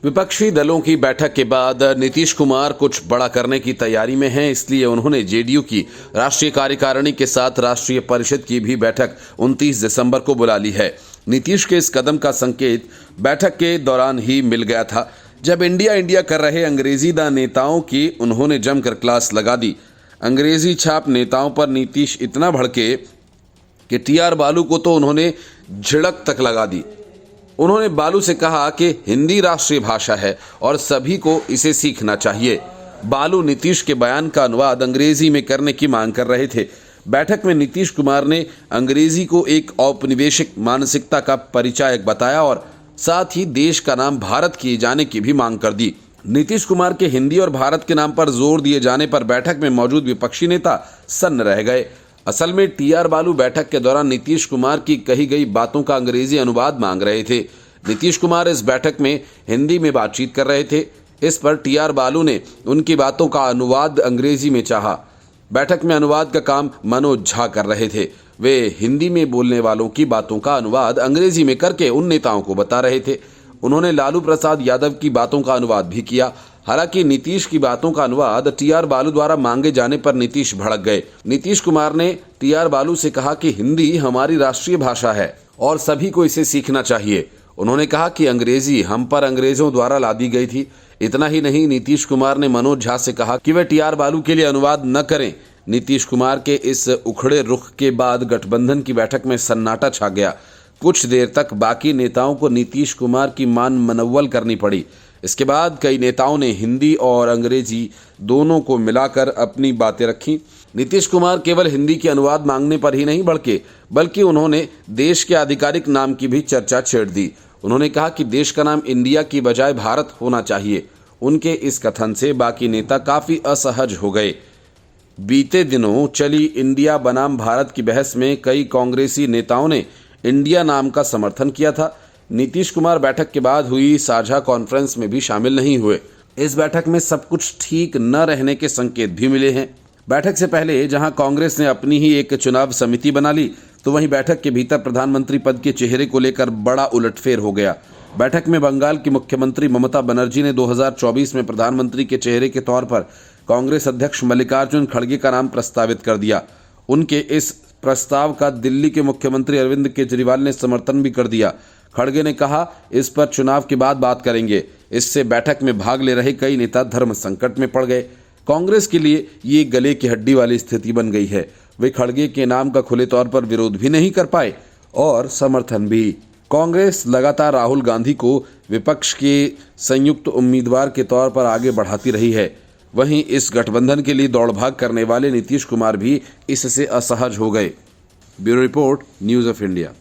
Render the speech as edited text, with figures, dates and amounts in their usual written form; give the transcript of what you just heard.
विपक्षी दलों की बैठक के बाद नीतीश कुमार कुछ बड़ा करने की तैयारी में हैं, इसलिए उन्होंने जेडीयू की राष्ट्रीय कार्यकारिणी के साथ राष्ट्रीय परिषद की भी बैठक 29 दिसंबर को बुला ली है। नीतीश के इस कदम का संकेत बैठक के दौरान ही मिल गया था, जब इंडिया इंडिया कर रहे अंग्रेजीदा नेताओं की उन्होंने जमकर क्लास लगा दी। अंग्रेजी छाप नेताओं पर नीतीश इतना भड़के कि टीआर बालू को तो उन्होंने झिड़क तक लगा दी। उन्होंने बालू से कहा कि हिंदी राष्ट्रीय भाषा है और सभी को इसे सीखना चाहिए। बालू नीतीश के बयान का अनुवाद अंग्रेजी में करने की मांग कर रहे थे। बैठक में नीतीश कुमार ने अंग्रेजी को एक औपनिवेशिक मानसिकता का परिचायक बताया और साथ ही देश का नाम भारत किए जाने की भी मांग कर दी। नीतीश कुमार के हिंदी और भारत के नाम पर जोर दिए जाने पर बैठक में मौजूद विपक्षी नेता सन्न रह गए। असल में टीआर बालू बैठक के दौरान नीतीश कुमार की कही गई बातों का अंग्रेजी अनुवाद मांग रहे थे। नीतीश कुमार इस बैठक में हिंदी में बातचीत कर रहे थे। इस पर टीआर बालू ने उनकी बातों का अनुवाद अंग्रेजी में चाहा। बैठक में अनुवाद का काम मनोज झा कर रहे थे। वे हिंदी में बोलने वालों की बातों का अनुवाद अंग्रेजी में करके उन नेताओं को बता रहे थे। उन्होंने लालू प्रसाद यादव की बातों का अनुवाद भी किया। हालांकि नीतीश की बातों का अनुवाद टीआर बालू द्वारा मांगे जाने पर नीतीश भड़क गए। नीतीश कुमार ने टीआर बालू से कहा कि हिंदी हमारी राष्ट्रीय भाषा है और सभी को इसे सीखना चाहिए। उन्होंने कहा कि अंग्रेजी हम पर अंग्रेजों द्वारा लादी गई थी। इतना ही नहीं, नीतीश कुमार ने मनोज झा से कहा कि वे टीआर बालू के लिए अनुवाद न करें। नीतीश कुमार के इस उखड़े रुख के बाद गठबंधन की बैठक में सन्नाटा छा गया। कुछ देर तक बाकी नेताओं को नीतीश कुमार की मान मनव्वल करनी पड़ी। इसके बाद कई नेताओं ने हिंदी और अंग्रेजी दोनों को मिलाकर अपनी बातें रखीं। नीतीश कुमार केवल हिंदी के अनुवाद मांगने पर ही नहीं भड़के, बल्कि उन्होंने देश के आधिकारिक नाम की भी चर्चा छेड़ दी। उन्होंने कहा कि देश का नाम इंडिया की बजाय भारत होना चाहिए। उनके इस कथन से बाकी नेता काफी असहज हो गए। बीते दिनों चली इंडिया बनाम भारत की बहस में कई कांग्रेसी नेताओं ने इंडिया नाम का समर्थन किया था। नीतीश कुमार बैठक के बाद हुई साझा कॉन्फ्रेंस में भी शामिल नहीं हुए। इस बैठक में सब कुछ ठीक न रहने के संकेत भी मिले हैं। बैठक से पहले जहां कांग्रेस ने अपनी ही एक चुनाव समिति बना ली, तो वहीं बैठक के भीतर प्रधानमंत्री पद के चेहरे को लेकर बड़ा उलटफेर हो गया। बैठक में बंगाल की मुख्यमंत्री ममता बनर्जी ने 2024 में प्रधानमंत्री के चेहरे के तौर पर कांग्रेस अध्यक्ष मल्लिकार्जुन खड़गे का नाम प्रस्तावित कर दिया। उनके इस प्रस्ताव का दिल्ली के मुख्यमंत्री अरविंद केजरीवाल ने समर्थन भी कर दिया। खड़गे ने कहा, इस पर चुनाव के बाद बात करेंगे। इससे बैठक में भाग ले रहे कई नेता धर्म संकट में पड़ गए। कांग्रेस के लिए ये गले की हड्डी वाली स्थिति बन गई है। वे खड़गे के नाम का खुले तौर पर विरोध भी नहीं कर पाए और समर्थन भी। कांग्रेस लगातार राहुल गांधी को विपक्ष के संयुक्त उम्मीदवार के तौर पर आगे बढ़ाती रही है। वहीं इस गठबंधन के लिए दौड़ भाग करने वाले नीतीश कुमार भी इससे असहज हो गए। Bureau report, news of India.